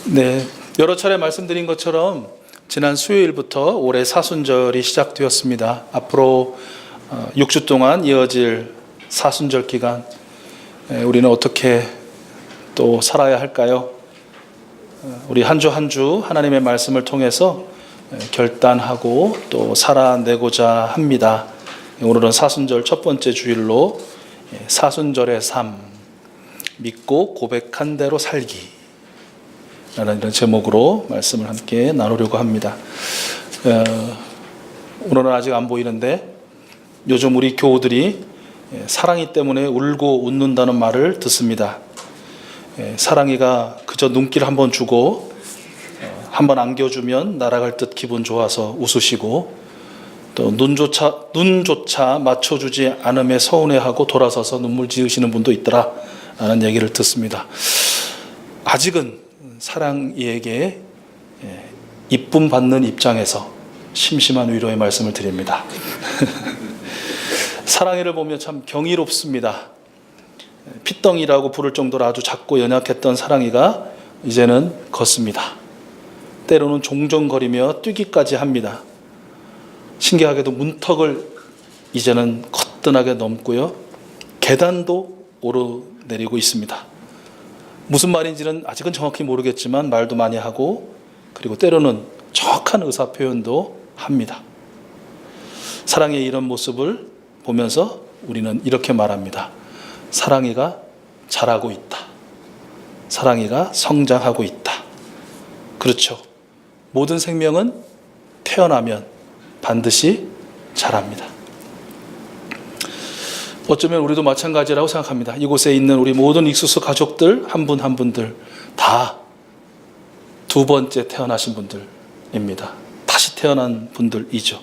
네, 여러 차례 말씀드린 것처럼 지난 수요일부터 올해 사순절이 시작되었습니다. 앞으로 6주 동안 이어질 사순절 기간, 우리는 어떻게 또 살아야 할까요? 우리 한 주 한 주 하나님의 말씀을 통해서 결단하고 또 살아내고자 합니다. 오늘은 사순절 첫 번째 주일로 사순절의 삶, 믿고 고백한 대로 살기 라는 이런 제목으로 말씀을 함께 나누려고 합니다. 오늘은 아직 안 보이는데 요즘 우리 교우들이 사랑이 때문에 울고 웃는다는 말을 듣습니다. 사랑이가 그저 눈길 한번 주고 한번 안겨주면 날아갈 듯 기분 좋아서 웃으시고, 또 눈조차 맞춰주지 않음에 서운해하고 돌아서서 눈물 지으시는 분도 있더라 라는 얘기를 듣습니다. 아직은 사랑이에게 이쁨 받는 입장에서 심심한 위로의 말씀을 드립니다. 사랑이를 보면 참 경이롭습니다. 핏덩이라고 부를 정도로 아주 작고 연약했던 사랑이가 이제는 걷습니다. 때로는 종종거리며 뛰기까지 합니다. 신기하게도 문턱을 이제는 거뜬하게 넘고요, 계단도 오르내리고 있습니다. 무슨 말인지는 아직은 정확히 모르겠지만 말도 많이 하고, 그리고 때로는 정확한 의사 표현도 합니다. 사랑의 이런 모습을 보면서 우리는 이렇게 말합니다. 사랑이가 자라고 있다. 사랑이가 성장하고 있다. 그렇죠. 모든 생명은 태어나면 반드시 자랍니다. 어쩌면 우리도 마찬가지라고 생각합니다. 이곳에 있는 우리 모든 익수수 가족들 한 분 한 분들 다 두 번째 태어나신 분들입니다. 다시 태어난 분들이죠.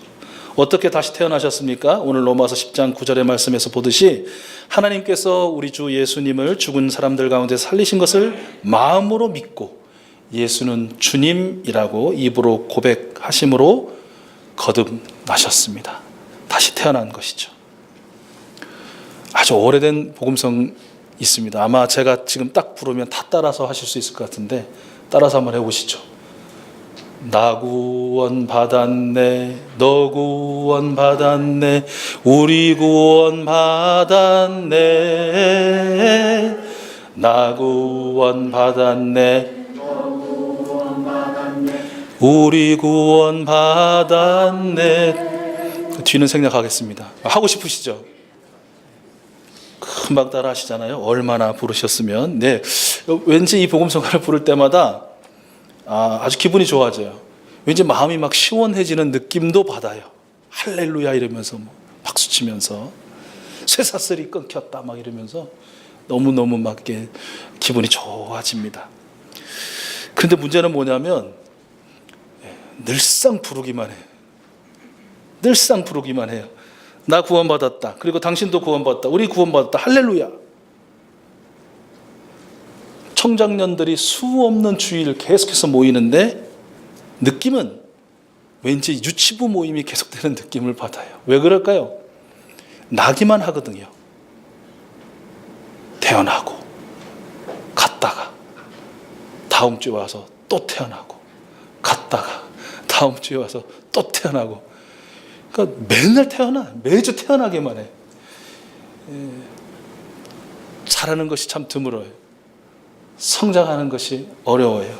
어떻게 다시 태어나셨습니까? 오늘 로마서 10장 9절의 말씀에서 보듯이 하나님께서 우리 주 예수님을 죽은 사람들 가운데 살리신 것을 마음으로 믿고 예수는 주님이라고 입으로 고백하심으로 거듭나셨습니다. 다시 태어난 것이죠. 아주 오래된 복음성 있습니다. 아마 제가 지금 딱 부르면 다 따라서 하실 수 있을 것 같은데 따라서 한번 해보시죠. 나 구원 받았네, 너 구원 받았네, 우리 구원 받았네. 나 구원 받았네, 우리 구원 받았네. 그 뒤는 생략하겠습니다. 하고 싶으시죠? 금방 따라 하시잖아요. 얼마나 부르셨으면. 네, 왠지 이 복음성가를 부를 때마다 아주 기분이 좋아져요. 왠지 마음이 막 시원해지는 느낌도 받아요. 할렐루야 이러면서 박수 치면서 쇠사슬이 끊겼다 막 이러면서 너무너무 막 이렇게 기분이 좋아집니다. 그런데 문제는 뭐냐면 늘상 부르기만 해요. 늘상 부르기만 해요. 나 구원받았다. 그리고 당신도 구원받았다. 우리 구원받았다. 할렐루야. 청장년들이 수 없는 주일 계속해서 모이는데 느낌은 왠지 유치부 모임이 계속되는 느낌을 받아요. 왜 그럴까요? 나기만 하거든요. 태어나고 갔다가 다음 주에 와서 또 태어나고 갔다가 다음 주에 와서 또 태어나고, 그러니까 맨날 매주 태어나기만 해. 자라는 것이 참 드물어요. 성장하는 것이 어려워요.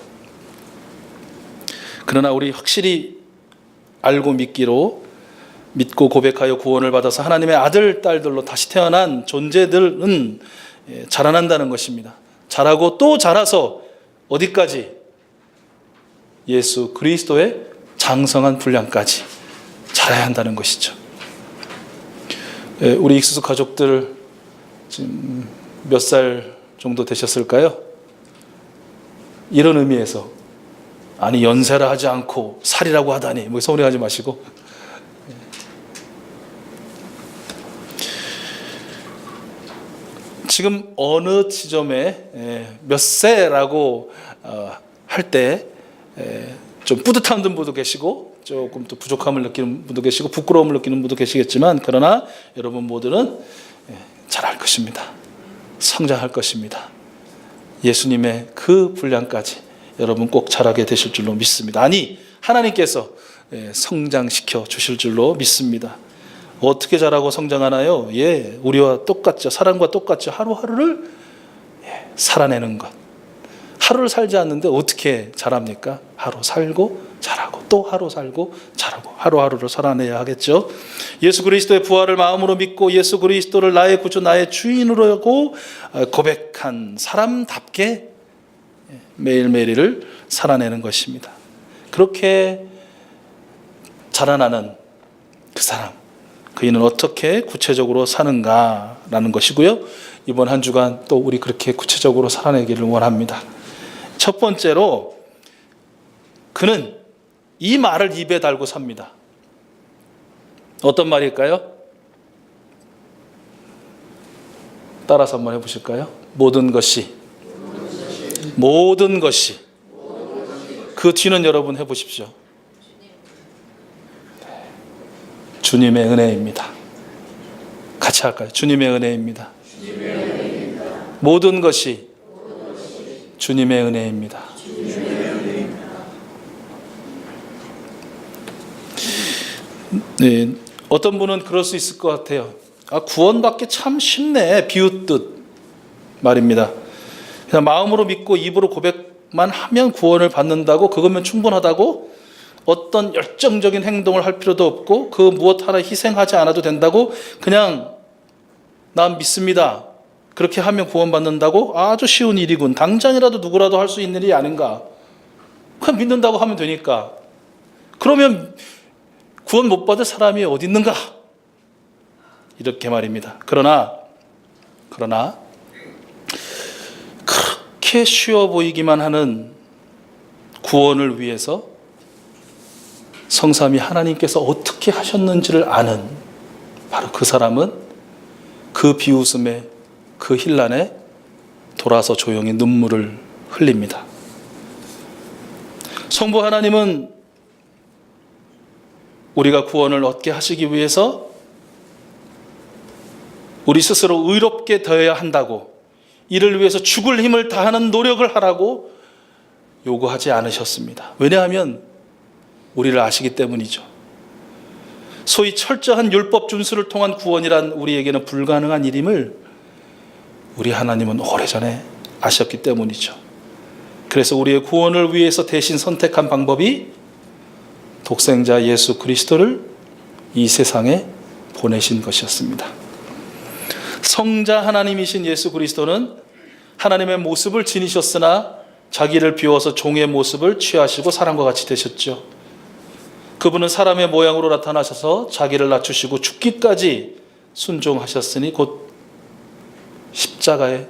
그러나 우리 확실히 알고 믿고 고백하여 구원을 받아서 하나님의 아들, 딸들로 다시 태어난 존재들은 자라난다는 것입니다. 자라고 또 자라서 어디까지? 예수 그리스도의 장성한 분량까지 자라야 한다는 것이죠. 우리 익수수 가족들 지금 몇 살 정도 되셨을까요? 이런 의미에서, 아니 연세라 하지 않고 살이라고 하다니 뭐 서운해하지 마시고, 지금 어느 지점에 몇 세라고 할 때 좀 뿌듯한 분도 계시고 조금 또 부족함을 느끼는 분도 계시고 부끄러움을 느끼는 분도 계시겠지만, 그러나 여러분 모두는 잘할 것입니다. 성장할 것입니다. 예수님의 그 분량까지 여러분 꼭 자라게 되실 줄로 믿습니다. 아니, 하나님께서 성장시켜 주실 줄로 믿습니다. 어떻게 자라고 성장하나요? 우리와 똑같죠. 사람과 똑같죠. 하루하루를 살아내는 것. 하루를 살지 않는데 어떻게 자랍니까? 하루 살고 자라고 또 하루 살고 자라고 하루하루를 살아내야 하겠죠. 예수 그리스도의 부활을 마음으로 믿고 예수 그리스도를 나의 구주 나의 주인으로 하고 고백한 사람답게 매일매일을 살아내는 것입니다. 그렇게 자라나는 그 사람, 그이는 어떻게 구체적으로 사는가라는 것이고요. 이번 한 주간 또 우리 그렇게 구체적으로 살아내기를 원합니다. 첫 번째로 그는 이 말을 입에 달고 삽니다. 어떤 말일까요? 따라서 한번 해보실까요? 모든 것이 그 뒤는 여러분 해보십시오. 주님의 은혜입니다. 같이 할까요? 주님의 은혜입니다. 모든 것이 주님의 은혜입니다. 네, 어떤 분은 그럴 수 있을 것 같아요. 구원받기 참 쉽네. 비웃듯 말입니다. 그냥 마음으로 믿고 입으로 고백만 하면 구원을 받는다고, 그거면 충분하다고, 어떤 열정적인 행동을 할 필요도 없고 그 무엇 하나 희생하지 않아도 된다고, 그냥 난 믿습니다, 그렇게 하면 구원받는다고, 아주 쉬운 일이군, 당장이라도 누구라도 할 수 있는 일이 아닌가, 그냥 믿는다고 하면 되니까, 그러면 구원 못 받을 사람이 어디 있는가, 이렇게 말입니다. 그러나 그렇게 쉬워 보이기만 하는 구원을 위해서 성삼위 하나님께서 어떻게 하셨는지를 아는 바로 그 사람은 그 비웃음에, 그 혼란에 돌아서 조용히 눈물을 흘립니다. 성부 하나님은 우리가 구원을 얻게 하시기 위해서 우리 스스로 의롭게 되어야 한다고, 이를 위해서 죽을 힘을 다하는 노력을 하라고 요구하지 않으셨습니다. 왜냐하면 우리를 아시기 때문이죠. 소위 철저한 율법 준수를 통한 구원이란 우리에게는 불가능한 일임을 우리 하나님은 오래전에 아셨기 때문이죠. 그래서 우리의 구원을 위해서 대신 선택한 방법이 독생자 예수 그리스도를 이 세상에 보내신 것이었습니다. 성자 하나님이신 예수 그리스도는 하나님의 모습을 지니셨으나 자기를 비워서 종의 모습을 취하시고 사람과 같이 되셨죠. 그분은 사람의 모양으로 나타나셔서 자기를 낮추시고 죽기까지 순종하셨으니 곧 십자가에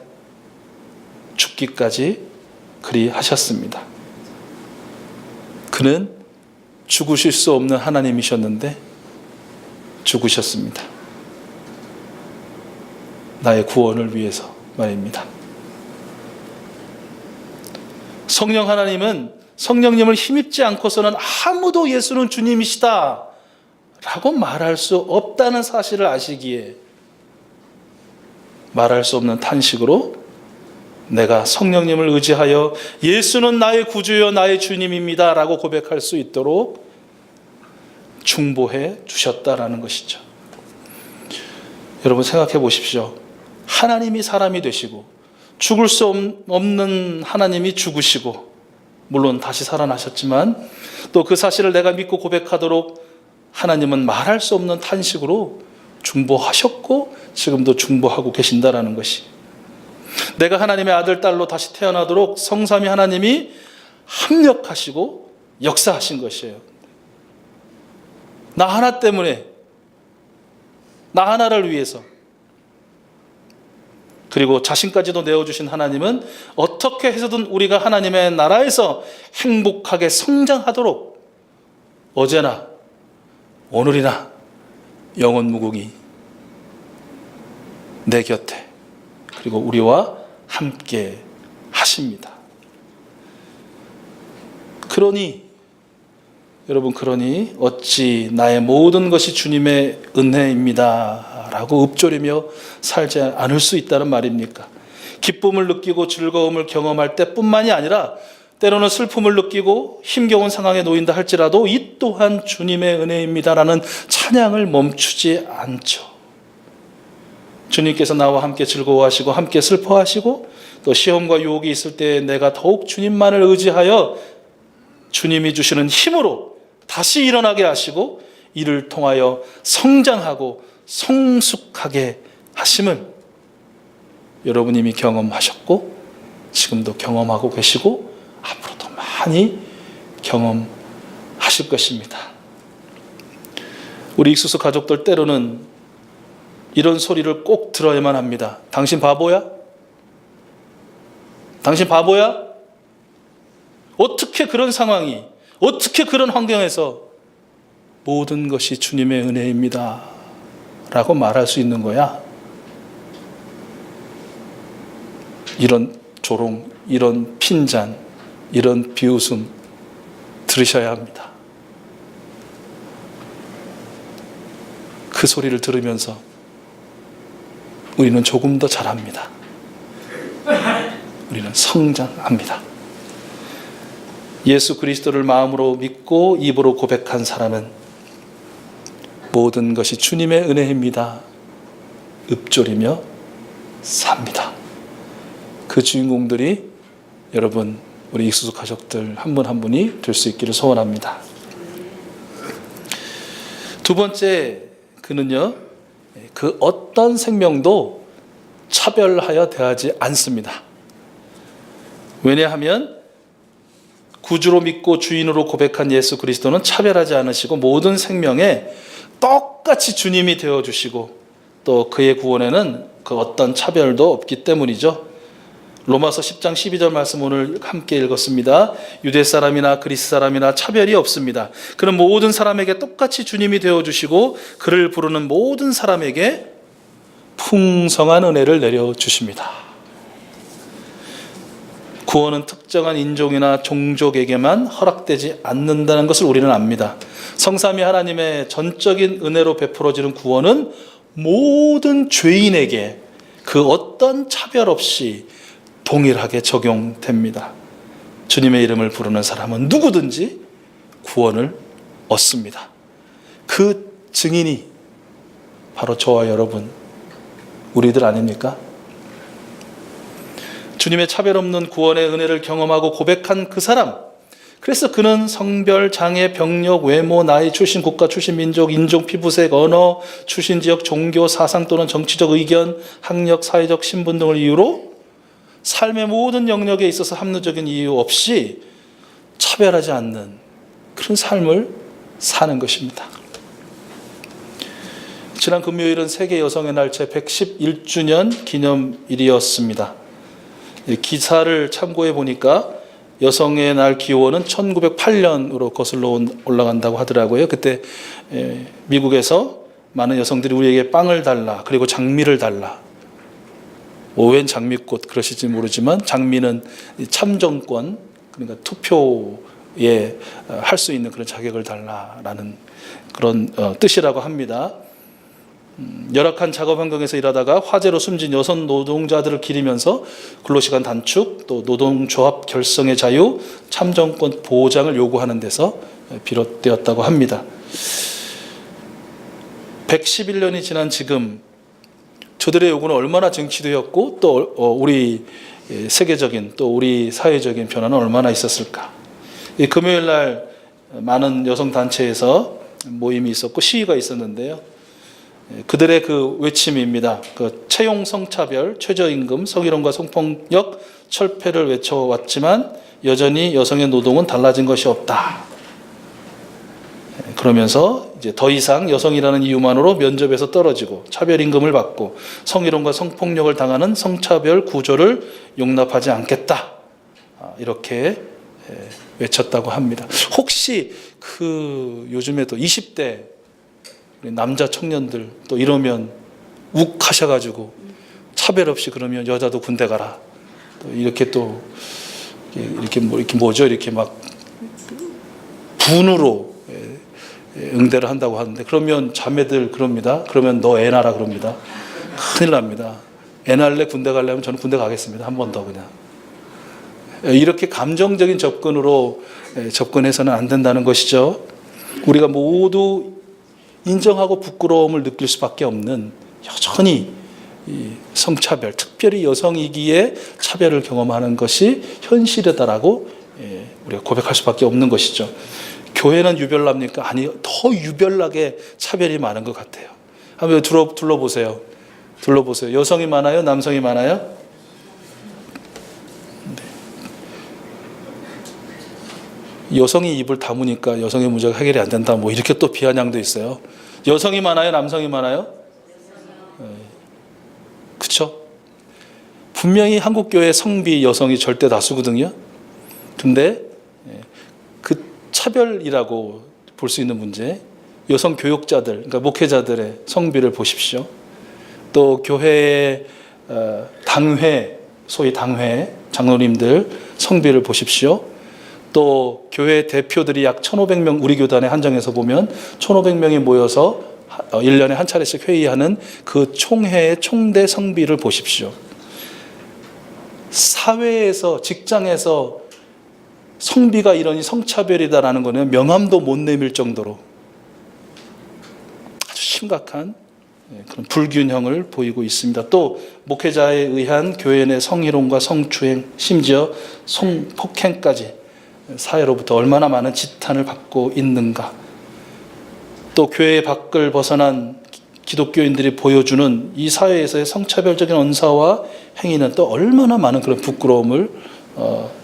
죽기까지 그리 하셨습니다. 그는 죽으실 수 없는 하나님이셨는데 죽으셨습니다. 나의 구원을 위해서 말입니다. 성령 하나님은 성령님을 힘입지 않고서는 아무도 예수는 주님이시다 라고 말할 수 없다는 사실을 아시기에 말할 수 없는 탄식으로 내가 성령님을 의지하여 예수는 나의 구주여 나의 주님입니다 라고 고백할 수 있도록 중보해 주셨다라는 것이죠. 여러분 생각해 보십시오. 하나님이 사람이 되시고 죽을 수 없는 하나님이 죽으시고, 물론 다시 살아나셨지만 또 그 사실을 내가 믿고 고백하도록 하나님은 말할 수 없는 탄식으로 중보하셨고 지금도 중보하고 계신다라는 것이, 내가 하나님의 아들 딸로 다시 태어나도록 성삼위 하나님이 합력하시고 역사하신 것이에요. 나 하나 때문에, 나 하나를 위해서. 그리고 자신까지도 내어주신 하나님은 어떻게 해서든 우리가 하나님의 나라에서 행복하게 성장하도록 어제나 오늘이나 영원 무궁히 내 곁에 그리고 우리와 함께 하십니다. 그러니 어찌 나의 모든 것이 주님의 은혜입니다 라고 읊조리며 살지 않을 수 있다는 말입니까? 기쁨을 느끼고 즐거움을 경험할 때뿐만이 아니라 때로는 슬픔을 느끼고 힘겨운 상황에 놓인다 할지라도 이 또한 주님의 은혜입니다라는 찬양을 멈추지 않죠. 주님께서 나와 함께 즐거워하시고 함께 슬퍼하시고 또 시험과 유혹이 있을 때 내가 더욱 주님만을 의지하여 주님이 주시는 힘으로 다시 일어나게 하시고 이를 통하여 성장하고 성숙하게 하심을 여러분 이미 경험하셨고 지금도 경험하고 계시고 앞으로도 많이 경험하실 것입니다. 우리 익수수 가족들 때로는 이런 소리를 꼭 들어야만 합니다. 당신 바보야? 당신 바보야? 어떻게 그런 상황이, 어떻게 그런 환경에서 모든 것이 주님의 은혜입니다 라고 말할 수 있는 거야? 이런 조롱, 이런 핀잔, 이런 비웃음 들으셔야 합니다. 그 소리를 들으면서 우리는 조금 더 잘합니다. 우리는 성장합니다. 예수 그리스도를 마음으로 믿고 입으로 고백한 사람은 모든 것이 주님의 은혜입니다 읊조리며 삽니다. 그 주인공들이 여러분 우리 익수수 가족들 한 분 한 분이 될 수 있기를 소원합니다. 두 번째, 그는요 그 어떤 생명도 차별하여 대하지 않습니다. 왜냐하면 구주로 믿고 주인으로 고백한 예수 그리스도는 차별하지 않으시고 모든 생명에 똑같이 주님이 되어주시고 또 그의 구원에는 그 어떤 차별도 없기 때문이죠. 로마서 10장 12절 말씀 오늘 함께 읽었습니다. 유대 사람이나 그리스 사람이나 차별이 없습니다. 그는 모든 사람에게 똑같이 주님이 되어주시고 그를 부르는 모든 사람에게 풍성한 은혜를 내려주십니다. 구원은 특정한 인종이나 종족에게만 허락되지 않는다는 것을 우리는 압니다. 성삼위 하나님의 전적인 은혜로 베풀어지는 구원은 모든 죄인에게 그 어떤 차별 없이 동일하게 적용됩니다. 주님의 이름을 부르는 사람은 누구든지 구원을 얻습니다. 그 증인이 바로 저와 여러분, 우리들 아닙니까? 주님의 차별 없는 구원의 은혜를 경험하고 고백한 그 사람, 그래서 그는 성별, 장애, 병력, 외모, 나이, 출신 국가, 출신 민족, 인종, 피부색, 언어, 출신 지역, 종교, 사상 또는 정치적 의견, 학력, 사회적 신분 등을 이유로 삶의 모든 영역에 있어서 합리적인 이유 없이 차별하지 않는 그런 삶을 사는 것입니다. 지난 금요일은 세계 여성의 날 제 111주년 기념일이었습니다. 기사를 참고해 보니까 여성의 날 기원은 1908년으로 거슬러 올라간다고 하더라고요. 그때 미국에서 많은 여성들이 우리에게 빵을 달라, 그리고 장미를 달라. 웬 장미꽃 그러실지 모르지만 장미는 참정권, 그러니까 투표에 할 수 있는 그런 자격을 달라라는 그런 뜻이라고 합니다. 열악한 작업 환경에서 일하다가 화재로 숨진 여성 노동자들을 기리면서 근로시간 단축, 또 노동조합 결성의 자유, 참정권 보장을 요구하는 데서 비롯되었다고 합니다. 111년이 지난 지금 저들의 요구는 얼마나 쟁취되었고 또 우리 세계적인 또 우리 사회적인 변화는 얼마나 있었을까. 금요일 날 많은 여성 단체에서 모임이 있었고 시위가 있었는데요. 그들의 그 외침입니다. 그 채용 성차별, 최저임금, 성희롱과 성폭력 철폐를 외쳐왔지만 여전히 여성의 노동은 달라진 것이 없다. 그러면서 이제 더 이상 여성이라는 이유만으로 면접에서 떨어지고 차별임금을 받고 성희롱과 성폭력을 당하는 성차별 구조를 용납하지 않겠다. 이렇게 외쳤다고 합니다. 혹시 그 요즘에도 20대 남자 청년들 또 이러면 욱 하셔가지고 차별 없이 그러면 여자도 군대 가라. 또 이렇게 또 이렇게 뭐죠? 이렇게 막 분으로 응대를 한다고 하는데 그러면 자매들 그럽니다. 그러면 너 애 낳아라 그럽니다. 큰일 납니다. 애 낳을래 군대 가려면 저는 군대 가겠습니다. 한 번 더 그냥. 이렇게 감정적인 접근으로 접근해서는 안 된다는 것이죠. 우리가 모두 인정하고 부끄러움을 느낄 수밖에 없는 여전히 이 성차별, 특별히 여성이기에 차별을 경험하는 것이 현실이다라고 우리가 고백할 수밖에 없는 것이죠. 교회는 유별납니까? 아니, 더 유별나게 차별이 많은 것 같아요. 한번 둘러보세요. 여성이 많아요? 남성이 많아요? 여성이 입을 다무니까 여성의 문제가 해결이 안 된다. 뭐 이렇게 또 비아냥도 있어요. 여성이 많아요? 남성이 많아요? 그렇죠? 분명히 한국교회 성비 여성이 절대 다수거든요. 근데 그 차별이라고 볼 수 있는 문제, 여성 교육자들, 그러니까 목회자들의 성비를 보십시오. 또 교회의 당회, 소위 당회 장로님들 성비를 보십시오. 또 교회 대표들이 약 1,500명, 우리 교단에 한정해서 보면 1,500명이 모여서 1년에 한 차례씩 회의하는 그 총회의 총대 성비를 보십시오. 사회에서, 직장에서 성비가 이러니 성차별이다라는 것은 명함도 못 내밀 정도로 아주 심각한 그런 불균형을 보이고 있습니다. 또 목회자에 의한 교회 내 성희롱과 성추행, 심지어 성폭행까지 사회로부터 얼마나 많은 지탄을 받고 있는가. 또 교회 밖을 벗어난 기독교인들이 보여주는 이 사회에서의 성차별적인 언사와 행위는 또 얼마나 많은 그런 부끄러움을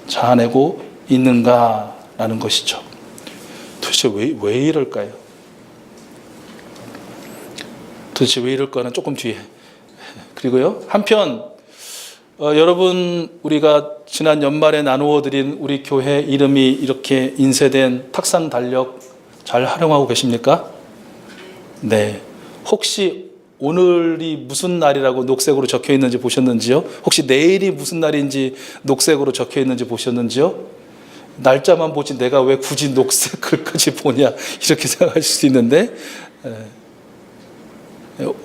자아내고 있는가라는 것이죠. 도대체 왜 이럴까요? 도대체 왜 이럴까는 조금 뒤에. 그리고요, 한편 여러분, 우리가 지난 연말에 나누어 드린 우리 교회 이름이 이렇게 인쇄된 탁상 달력 잘 활용하고 계십니까? 네. 혹시 오늘이 무슨 날이라고 녹색으로 적혀 있는지 보셨는지요? 혹시 내일이 무슨 날인지 녹색으로 적혀 있는지 보셨는지요? 날짜만 보지 내가 왜 굳이 녹색을까지 보냐, 이렇게 생각하실 수 있는데,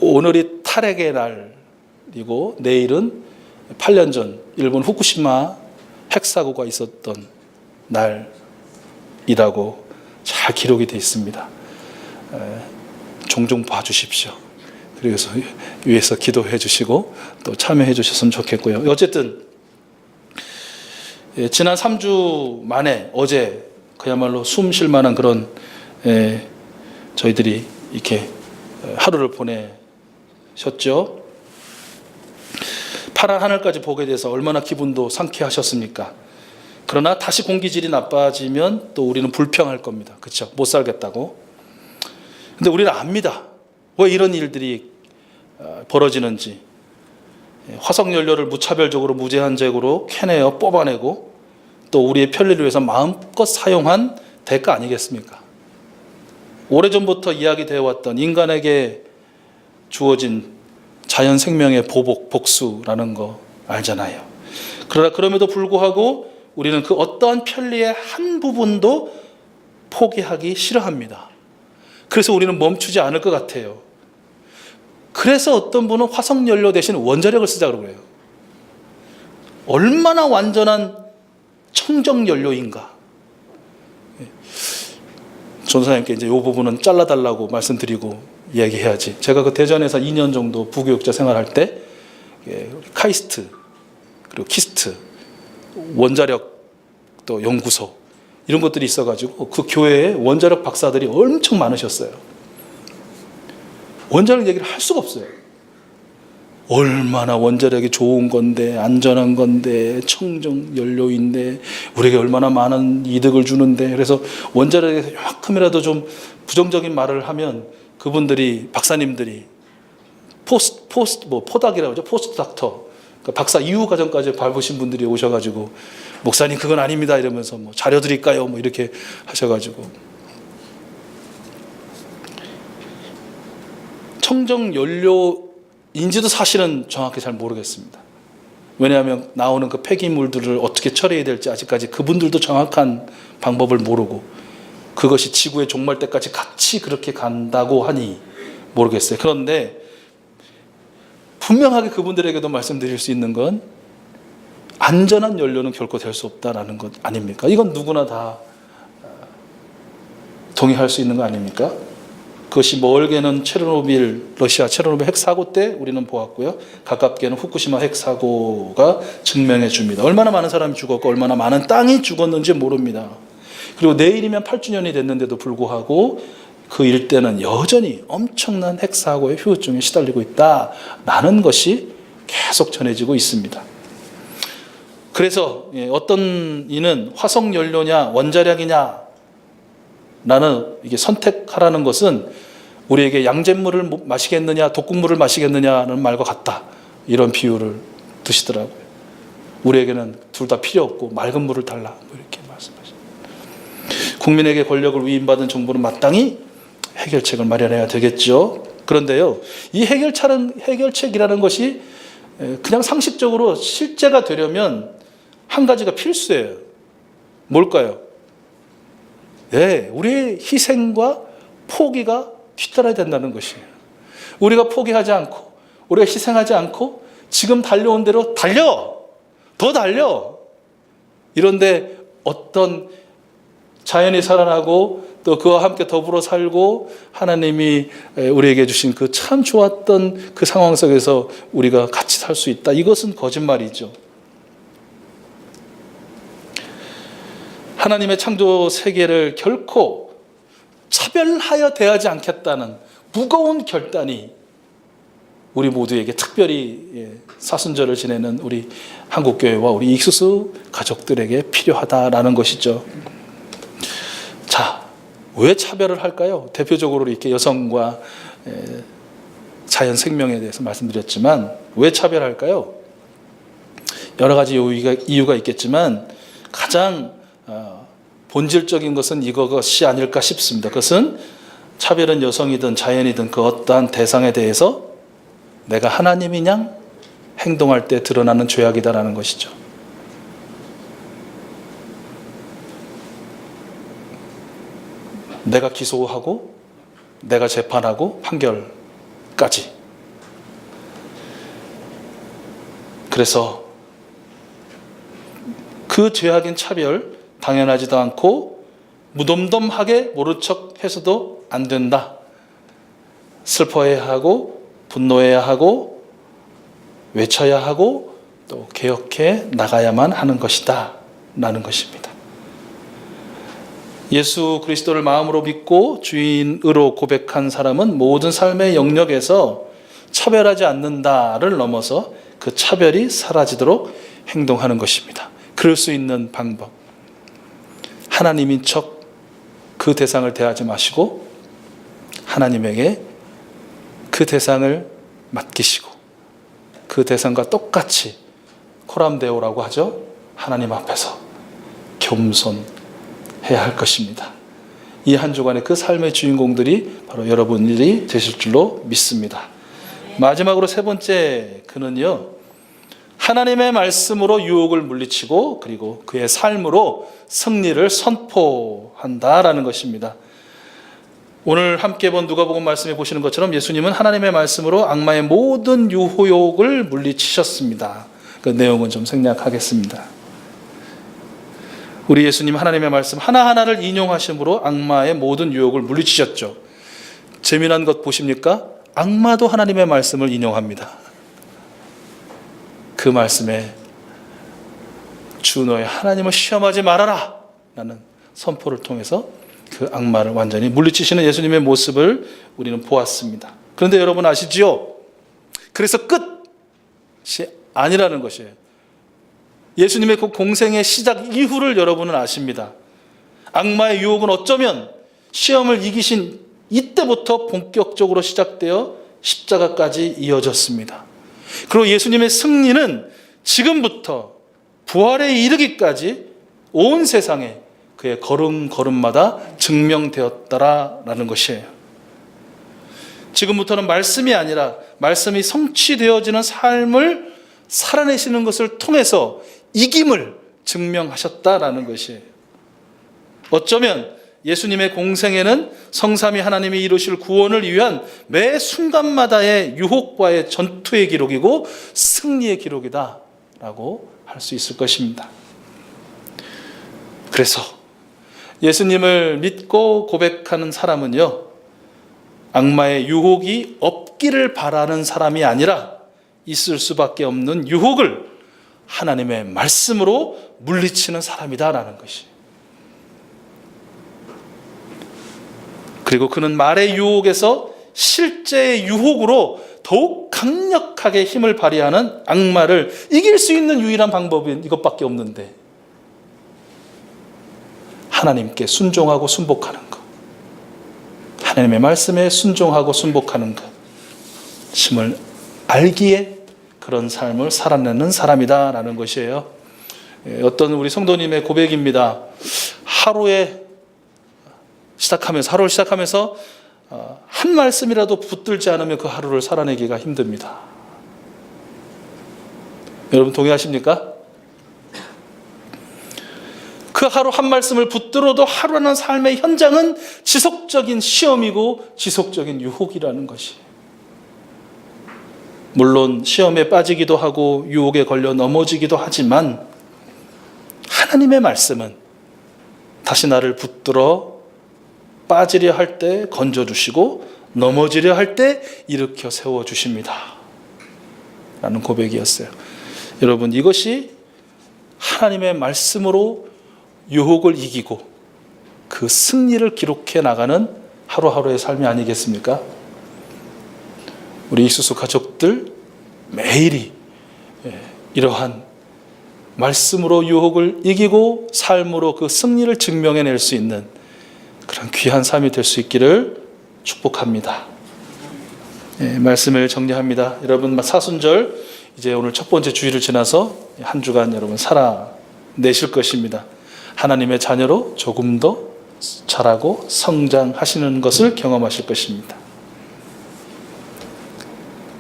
오늘이 탈핵의 날이고 내일은 8년 전 일본 후쿠시마 핵사고가 있었던 날이라고 잘 기록이 되어 있습니다. 종종 봐주십시오. 그래서 위에서 기도해 주시고 또 참여해 주셨으면 좋겠고요. 어쨌든 지난 3주 만에 어제 그야말로 숨 쉴 만한 그런 저희들이 이렇게 하루를 보내셨죠. 파란 하늘까지 보게 돼서 얼마나 기분도 상쾌하셨습니까? 그러나 다시 공기질이 나빠지면 또 우리는 불평할 겁니다. 그렇죠? 못 살겠다고. 근데 우리는 압니다. 왜 이런 일들이 벌어지는지. 화석연료를 무차별적으로 무제한적으로 캐내어 뽑아내고 또 우리의 편리를 위해서 마음껏 사용한 대가 아니겠습니까? 오래전부터 이야기되어 왔던 인간에게 주어진 자연 생명의 보복, 복수라는 거 알잖아요. 그러나 그럼에도 불구하고 우리는 그 어떠한 편리의 한 부분도 포기하기 싫어합니다. 그래서 우리는 멈추지 않을 것 같아요. 그래서 어떤 분은 화석연료 대신 원자력을 쓰자고 그래요. 얼마나 완전한 청정연료인가. 전사님께 이제 이 부분은 잘라달라고 말씀드리고 이야기해야지. 제가 그 대전에서 2년 정도 부교육자 생활할 때 카이스트 그리고 키스트 원자력 또 연구소 이런 것들이 있어가지고 그 교회에 원자력 박사들이 엄청 많으셨어요. 원자력 얘기를 할 수가 없어요. 얼마나 원자력이 좋은 건데 안전한 건데 청정 연료인데 우리에게 얼마나 많은 이득을 주는데, 그래서 원자력에 요만큼이라도 좀 부정적인 말을 하면 그분들이 박사님들이 포닥이라고 하죠. 포스트 닥터, 그러니까 박사 이후 과정까지 밟으신 분들이 오셔가지고 목사님 그건 아닙니다 이러면서 뭐 자료 드릴까요 뭐 이렇게 하셔가지고. 청정 연료인지도 사실은 정확히 잘 모르겠습니다. 왜냐하면 나오는 그 폐기물들을 어떻게 처리해야 될지 아직까지 그분들도 정확한 방법을 모르고 그것이 지구의 종말 때까지 같이 그렇게 간다고 하니 모르겠어요. 그런데 분명하게 그분들에게도 말씀드릴 수 있는 건 안전한 연료는 결코 될 수 없다라는 것 아닙니까? 이건 누구나 다 동의할 수 있는 거 아닙니까? 그것이 멀게는 러시아 체르노빌 핵사고 때 우리는 보았고요. 가깝게는 후쿠시마 핵사고가 증명해 줍니다. 얼마나 많은 사람이 죽었고 얼마나 많은 땅이 죽었는지 모릅니다. 그리고 내일이면 8주년이 됐는데도 불구하고 그 일대는 여전히 엄청난 핵사고의 후유증에 시달리고 있다라는 것이 계속 전해지고 있습니다. 그래서 어떤 이는 화석연료냐 원자력이냐 라는 이게 선택하라는 것은 우리에게 양잿물을 마시겠느냐 독극물을 마시겠느냐는 말과 같다. 이런 비유를 드시더라고요. 우리에게는 둘 다 필요 없고 맑은 물을 달라. 이렇게 말씀하십니다. 국민에게 권력을 위임받은 정부는 마땅히 해결책을 마련해야 되겠죠. 그런데요, 이 해결책이라는 것이 그냥 상식적으로 실제가 되려면 한 가지가 필수예요. 뭘까요? 네, 우리의 희생과 포기가 뒤따라야 된다는 것이에요. 우리가 포기하지 않고 우리가 희생하지 않고 지금 달려온 대로 달려! 더 달려! 이런데 어떤 자연이 살아나고 또 그와 함께 더불어 살고 하나님이 우리에게 주신 그 참 좋았던 그 상황 속에서 우리가 같이 살 수 있다. 이것은 거짓말이죠. 하나님의 창조 세계를 결코 차별하여 대하지 않겠다는 무거운 결단이 우리 모두에게 특별히 사순절을 지내는 우리 한국교회와 우리 익수수 가족들에게 필요하다라는 것이죠. 자, 왜 차별을 할까요? 대표적으로 이렇게 여성과 자연 생명에 대해서 말씀드렸지만 왜 차별할까요? 여러 가지 이유가 있겠지만 가장 본질적인 것은 이것이 아닐까 싶습니다. 그것은 차별은 여성이든 자연이든 그 어떠한 대상에 대해서 내가 하나님인 양 행동할 때 드러나는 죄악이다라는 것이죠. 내가 기소하고 내가 재판하고 판결까지. 그래서 그 죄악인 차별 당연하지도 않고 무덤덤하게 모른 척 해서도 안 된다. 슬퍼해야 하고 분노해야 하고 외쳐야 하고 또 개혁해 나가야만 하는 것이다 라는 것입니다. 예수 그리스도를 마음으로 믿고 주인으로 고백한 사람은 모든 삶의 영역에서 차별하지 않는다를 넘어서 그 차별이 사라지도록 행동하는 것입니다. 그럴 수 있는 방법, 하나님인 척 그 대상을 대하지 마시고 하나님에게 그 대상을 맡기시고 그 대상과 똑같이 코람데오라고 하죠. 하나님 앞에서 겸손해야 할 것입니다. 이 한 주간의 그 삶의 주인공들이 바로 여러분들이 되실 줄로 믿습니다. 마지막으로 세 번째 그는요, 하나님의 말씀으로 유혹을 물리치고 그리고 그의 삶으로 승리를 선포한다라는 것입니다. 오늘 함께 본 누가복음 말씀에 보시는 것처럼 예수님은 하나님의 말씀으로 악마의 모든 유혹을 물리치셨습니다. 그 내용은 좀 생략하겠습니다. 우리 예수님 하나님의 말씀 하나하나를 인용하심으로 악마의 모든 유혹을 물리치셨죠. 재미난 것 보십니까? 악마도 하나님의 말씀을 인용합니다. 그 말씀에 주 너의 하나님을 시험하지 말아라 라는 선포를 통해서 그 악마를 완전히 물리치시는 예수님의 모습을 우리는 보았습니다. 그런데 여러분 아시지요? 그래서 끝이 아니라는 것이에요. 예수님의 그 공생의 시작 이후를 여러분은 아십니다. 악마의 유혹은 어쩌면 시험을 이기신 이때부터 본격적으로 시작되어 십자가까지 이어졌습니다. 그리고 예수님의 승리는 지금부터 부활에 이르기까지 온 세상에 그의 걸음걸음마다 증명되었다라는 것이에요. 지금부터는 말씀이 아니라 말씀이 성취되어지는 삶을 살아내시는 것을 통해서 이김을 증명하셨다라는 것이에요. 어쩌면 예수님의 공생애는 성삼위 하나님이 이루실 구원을 위한 매 순간마다의 유혹과의 전투의 기록이고 승리의 기록이다라고 할 할 수 있을 것입니다. 그래서 예수님을 믿고 고백하는 사람은요, 악마의 유혹이 없기를 바라는 사람이 아니라 있을 수밖에 없는 유혹을 하나님의 말씀으로 물리치는 사람이다라는 것이. 그리고 그는 말의 유혹에서 실제의 유혹으로 더욱 강력하게 힘을 발휘하는 악마를 이길 수 있는 유일한 방법이 이것밖에 없는데, 하나님께 순종하고 순복하는 것, 하나님의 말씀에 순종하고 순복하는 것, 심을 알기에 그런 삶을 살아내는 사람이다라는 것이에요. 어떤 우리 성도님의 고백입니다. 하루를 시작하면서 한 말씀이라도 붙들지 않으면 그 하루를 살아내기가 힘듭니다. 여러분 동의하십니까? 그 하루 한 말씀을 붙들어도 하루라는 삶의 현장은 지속적인 시험이고 지속적인 유혹이라는 것이. 물론 시험에 빠지기도 하고 유혹에 걸려 넘어지기도 하지만 하나님의 말씀은 다시 나를 붙들어 빠지려 할 때 건져주시고 넘어지려 할 때 일으켜 세워주십니다 라는 고백이었어요. 여러분, 이것이 하나님의 말씀으로 유혹을 이기고 그 승리를 기록해 나가는 하루하루의 삶이 아니겠습니까? 우리 익수수 가족들 매일이 이러한 말씀으로 유혹을 이기고 삶으로 그 승리를 증명해낼 수 있는 그런 귀한 삶이 될 수 있기를 축복합니다. 말씀을 정리합니다. 여러분, 사순절 이제 오늘 첫 번째 주일을 지나서 한 주간 여러분 살아내실 것입니다. 하나님의 자녀로 조금 더 자라고 성장하시는 것을 경험하실 것입니다.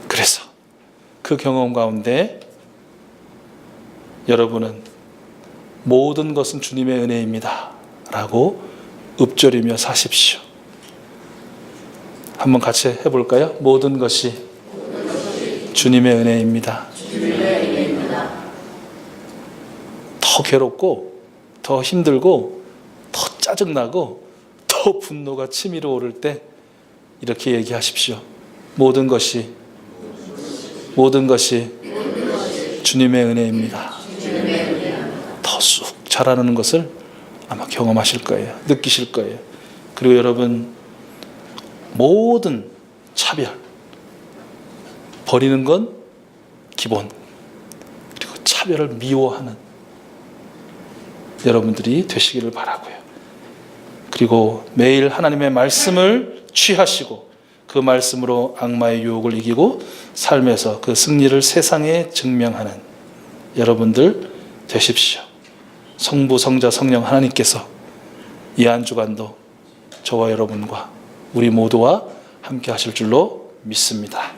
그래서 그 경험 가운데 여러분은 모든 것은 주님의 은혜입니다 라고 읊조리며 사십시오. 한번 같이 해볼까요? 모든 것이 주님의 은혜입니다. 더 괴롭고 더 힘들고 더 짜증나고 더 분노가 치밀어 오를 때 이렇게 얘기하십시오. 모든 것이 주님의 은혜입니다. 더 쑥 자라는 것을 아마 경험하실 거예요. 느끼실 거예요. 그리고 여러분, 모든 차별 버리는 건 기본, 그리고 차별을 미워하는 여러분들이 되시기를 바라고요. 그리고 매일 하나님의 말씀을 취하시고 그 말씀으로 악마의 유혹을 이기고 삶에서 그 승리를 세상에 증명하는 여러분들 되십시오. 성부, 성자, 성령 하나님께서 이 한 주간도 저와 여러분과 우리 모두와 함께 하실 줄로 믿습니다.